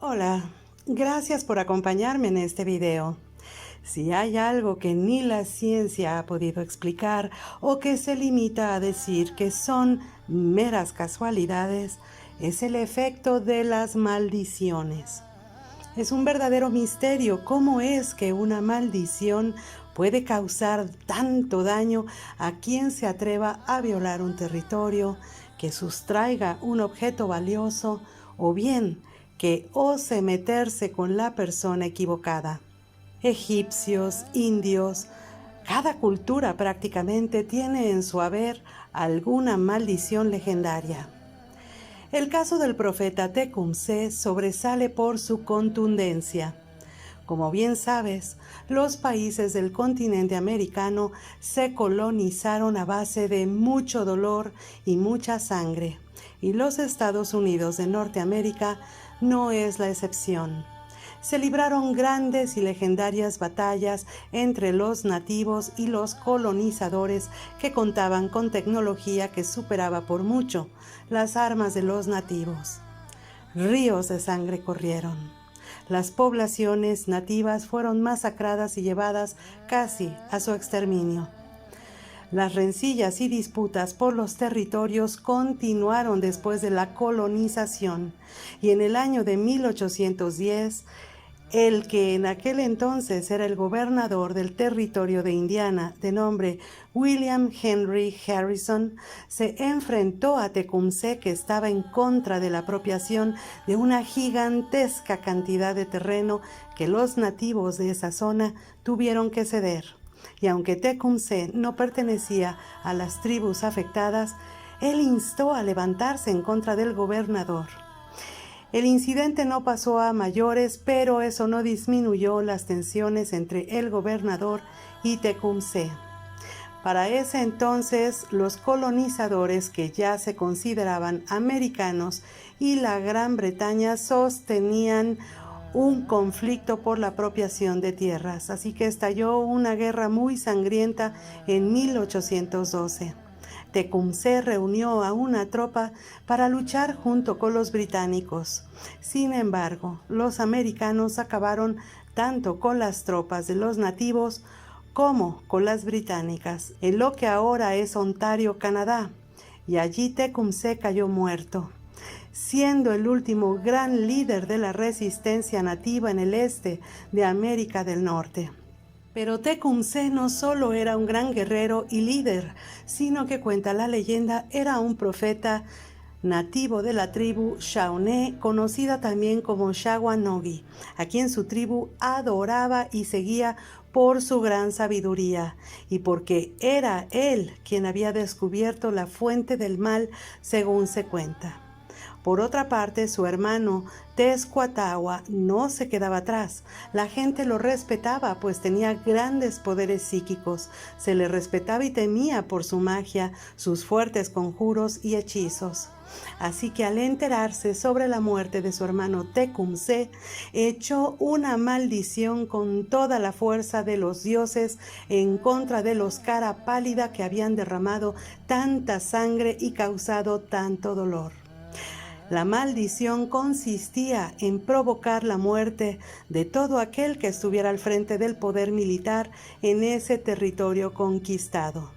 Hola, gracias por acompañarme en este video. Si hay algo que ni la ciencia ha podido explicar o que se limita a decir que son meras casualidades, es el efecto de las maldiciones. Es un verdadero misterio cómo es que una maldición puede causar tanto daño a quien se atreva a violar un territorio, que sustraiga un objeto valioso o bien que ose meterse con la persona equivocada. Egipcios, indios, cada cultura prácticamente tiene en su haber alguna maldición legendaria. El caso del profeta Tecumseh sobresale por su contundencia. Como bien sabes, los países del continente americano se colonizaron a base de mucho dolor y mucha sangre, y los Estados Unidos de Norteamérica no es la excepción. Se libraron grandes y legendarias batallas entre los nativos y los colonizadores que contaban con tecnología que superaba por mucho las armas de los nativos. Ríos de sangre corrieron. Las poblaciones nativas fueron masacradas y llevadas casi a su exterminio. Las rencillas y disputas por los territorios continuaron después de la colonización, y en el año de 1810, el que en aquel entonces era el gobernador del territorio de Indiana, de nombre William Henry Harrison, se enfrentó a Tecumseh, que estaba en contra de la apropiación de una gigantesca cantidad de terreno que los nativos de esa zona tuvieron que ceder. Y aunque Tecumseh no pertenecía a las tribus afectadas, él instó a levantarse en contra del gobernador. El incidente no pasó a mayores, pero eso no disminuyó las tensiones entre el gobernador y Tecumseh. Para ese entonces, los colonizadores, que ya se consideraban americanos, y la Gran Bretaña sostenían un conflicto por la apropiación de tierras, así que estalló una guerra muy sangrienta en 1812. Tecumseh reunió a una tropa para luchar junto con los británicos. Sin embargo, los americanos acabaron tanto con las tropas de los nativos como con las británicas, en lo que ahora es Ontario, Canadá, y allí Tecumseh cayó muerto, siendo el último gran líder de la resistencia nativa en el este de América del Norte. Pero Tecumseh no solo era un gran guerrero y líder, sino que, cuenta la leyenda, era un profeta nativo de la tribu Shawnee, conocida también como Shawanogi, a quien su tribu adoraba y seguía por su gran sabiduría, y porque era él quien había descubierto la fuente del mal, según se cuenta. Por otra parte, su hermano Tezcuatahua no se quedaba atrás. La gente lo respetaba, pues tenía grandes poderes psíquicos. Se le respetaba y temía por su magia, sus fuertes conjuros y hechizos. Así que, al enterarse sobre la muerte de su hermano Tecumseh, echó una maldición con toda la fuerza de los dioses en contra de los cara pálida, que habían derramado tanta sangre y causado tanto dolor. La maldición consistía en provocar la muerte de todo aquel que estuviera al frente del poder militar en ese territorio conquistado.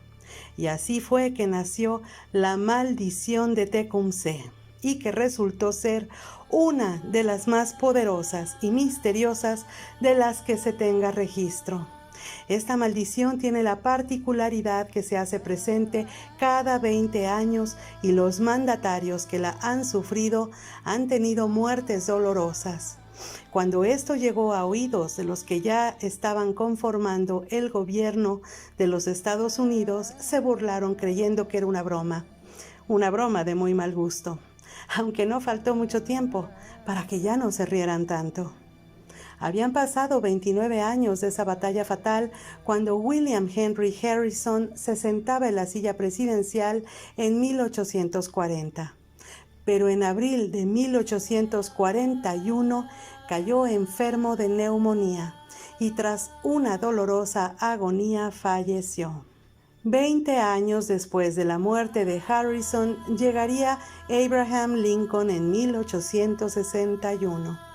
Y así fue que nació la maldición de Tecumseh, y que resultó ser una de las más poderosas y misteriosas de las que se tenga registro. Esta maldición tiene la particularidad que se hace presente cada 20 años, y los mandatarios que la han sufrido han tenido muertes dolorosas. Cuando esto llegó a oídos de los que ya estaban conformando el gobierno de los Estados Unidos, se burlaron creyendo que era una broma de muy mal gusto, aunque no faltó mucho tiempo para que ya no se rieran tanto. Habían pasado 29 años de esa batalla fatal cuando William Henry Harrison se sentaba en la silla presidencial en 1840. Pero en abril de 1841 cayó enfermo de neumonía y tras una dolorosa agonía falleció. 20 años después de la muerte de Harrison llegaría Abraham Lincoln en 1861.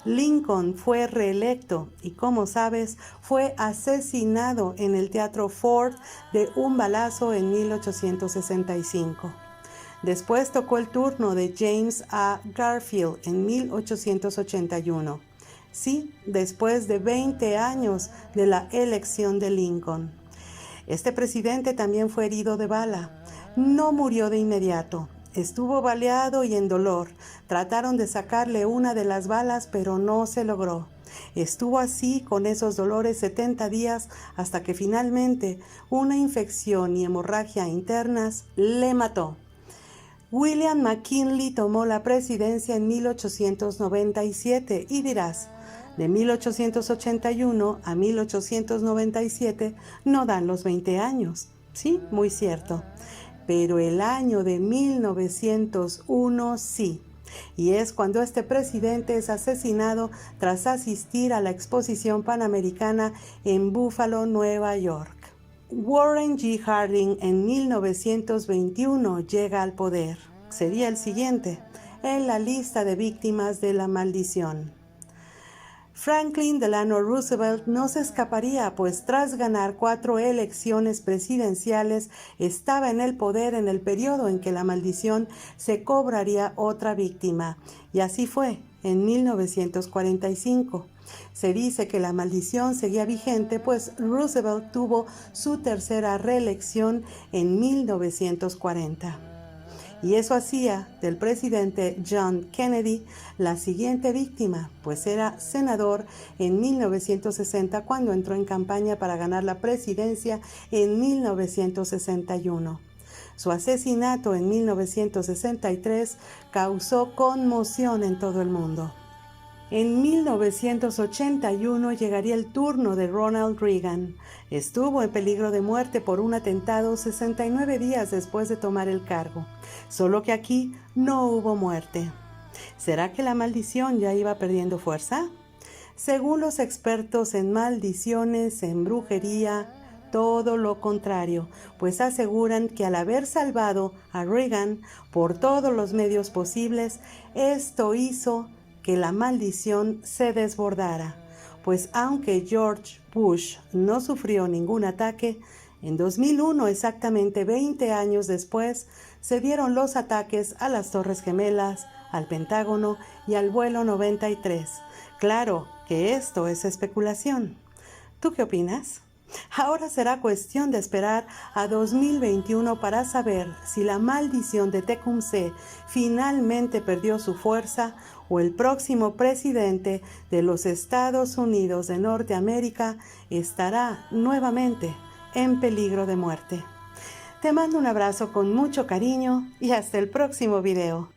Lincoln fue reelecto y, como sabes, fue asesinado en el Teatro Ford de un balazo en 1865. Después tocó el turno de James A. Garfield en 1881. Sí, después de 20 años de la elección de Lincoln. Este presidente también fue herido de bala. No murió de inmediato. Estuvo baleado y en dolor. Trataron de sacarle una de las balas, pero no se logró. Estuvo así con esos dolores 70 días hasta que finalmente una infección y hemorragia internas le mató. William McKinley tomó la presidencia en 1897 y dirás, de 1881 a 1897 no dan los 20 años. Sí, muy cierto. Pero el año de 1901 sí. Y es cuando este presidente es asesinado tras asistir a la Exposición Panamericana en Buffalo, Nueva York. Warren G. Harding en 1921 llega al poder. Sería el siguiente en la lista de víctimas de la maldición. Franklin Delano Roosevelt no se escaparía, pues tras ganar 4 elecciones presidenciales estaba en el poder en el periodo en que la maldición se cobraría otra víctima. Y así fue, en 1945. Se dice que la maldición seguía vigente, pues Roosevelt tuvo su tercera reelección en 1940. Y eso hacía del presidente John Kennedy la siguiente víctima, pues era senador en 1960 cuando entró en campaña para ganar la presidencia en 1961. Su asesinato en 1963 causó conmoción en todo el mundo. En 1981 llegaría el turno de Ronald Reagan. Estuvo en peligro de muerte por un atentado 69 días después de tomar el cargo. Solo que aquí no hubo muerte. ¿Será que la maldición ya iba perdiendo fuerza? Según los expertos en maldiciones, en brujería, todo lo contrario, pues aseguran que al haber salvado a Reagan por todos los medios posibles, esto hizo que la maldición se desbordara, pues aunque George Bush no sufrió ningún ataque, en 2001, exactamente 20 años después, se dieron los ataques a las Torres Gemelas, al Pentágono y al vuelo 93. Claro que esto es especulación. ¿Tú qué opinas? Ahora será cuestión de esperar a 2021 para saber si la maldición de Tecumseh finalmente perdió su fuerza o el próximo presidente de los Estados Unidos de Norteamérica estará nuevamente en peligro de muerte. Te mando un abrazo con mucho cariño y hasta el próximo video.